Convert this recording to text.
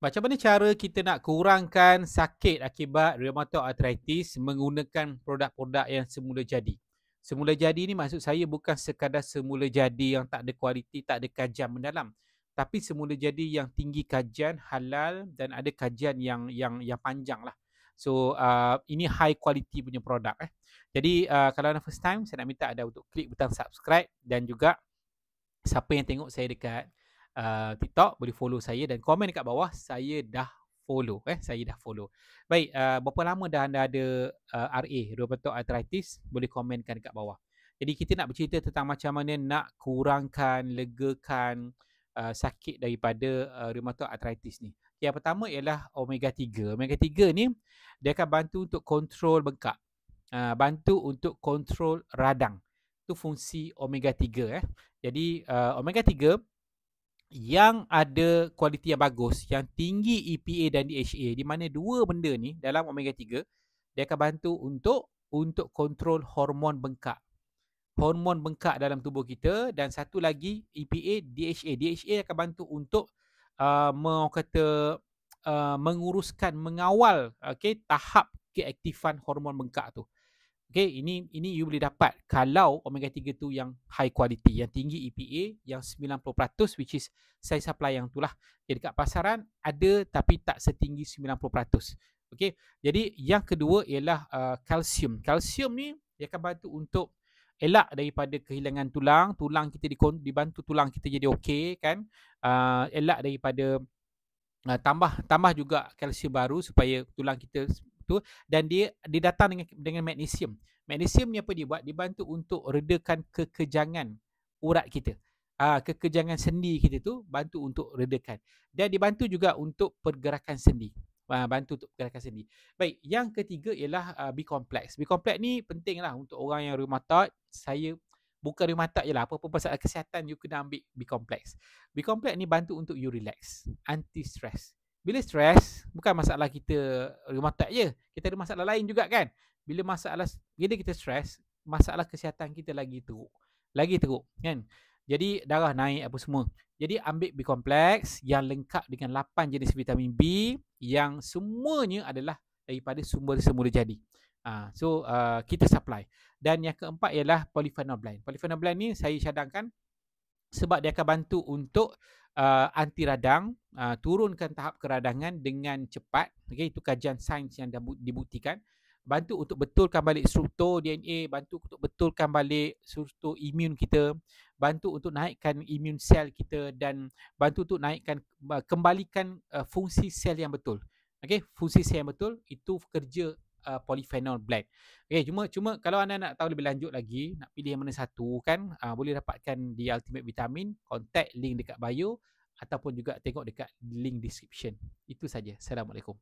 Macam mana cara kita nak kurangkan sakit akibat rheumatoid arthritis menggunakan produk-produk yang semula jadi? Semula jadi ni maksud saya bukan sekadar semula jadi yang tak ada kualiti, tak ada kajian mendalam. Tapi semula jadi yang tinggi kajian, halal dan ada kajian yang panjang lah. So ini high quality punya produk Jadi kalau anda first time, saya nak minta anda untuk klik butang subscribe dan juga siapa yang tengok saya dekat TikTok boleh follow saya dan komen dekat bawah saya dah follow saya dah follow. Baik, berapa lama dah anda ada RA rheumatoid arthritis, boleh komenkan dekat bawah. Jadi kita nak bercerita tentang macam mana nak kurangkan, legakan sakit daripada rheumatoid arthritis ni. Yang pertama ialah omega 3. Omega 3 ni dia akan bantu untuk kontrol bengkak. Bantu untuk kontrol radang. Itu fungsi omega 3 Jadi omega 3 yang ada kualiti yang bagus, yang tinggi EPA dan DHA, di mana dua benda ni dalam omega 3 dia akan bantu untuk kontrol hormon bengkak. Hormon bengkak dalam tubuh kita, dan satu lagi EPA, DHA. DHA akan bantu untuk menguruskan, mengawal tahap keaktifan hormon bengkak tu. Okay, ini you boleh dapat kalau omega 3 tu yang high quality, yang tinggi EPA, yang 90%, which is saya supply yang tu lah. Jadi dekat pasaran ada tapi tak setinggi 90%. Okay, jadi yang kedua ialah kalsium. Kalsium ni dia akan bantu untuk elak daripada kehilangan tulang. Tulang kita dibantu tulang kita jadi okey kan. Elak daripada tambah juga kalsium baru supaya tulang kita tu, dan dia datang dengan magnesium. Magnesium ni apa dia buat? Dia bantu untuk redakan kekejangan urat kita. Kekejangan sendi kita tu bantu untuk redakan. Dan dibantu juga untuk pergerakan sendi. Bantu untuk pergerakan sendi. Baik, yang ketiga ialah B-complex. B-complex ni penting lah untuk orang yang rheumatoid. Saya bukan rheumatoid je lah, apa-apa masalah kesihatan you kena ambil B-complex. B-complex ni bantu untuk you relax, anti-stress. Bila stres, bukan masalah kita rheumatoid je, kita ada masalah lain juga kan. Bila kita stres, masalah kesihatan kita lagi teruk kan. Jadi darah naik apa semua. Jadi ambil B-complex yang lengkap dengan 8 jenis vitamin B yang semuanya adalah daripada sumber semula jadi. So kita supply. Dan yang keempat ialah polyphenol blend. Polyphenol blend ni saya cadangkan sebab dia akan bantu untuk anti radang, turunkan tahap keradangan dengan cepat. Okay, itu kajian sains yang dah dibuktikan. Bantu untuk betulkan balik struktur DNA, bantu untuk betulkan balik struktur imun kita, bantu untuk naikkan imun sel kita, dan bantu untuk naikkan, kembalikan fungsi sel yang betul. Okay, fungsi sel yang betul itu kerja polyphenol blend. Okay, cuma kalau anda nak tahu lebih lanjut lagi, nak pilih yang mana satu kan, boleh dapatkan di Ultimate Vitamin, contact link dekat bio ataupun juga tengok dekat link description. Itu saja. Assalamualaikum.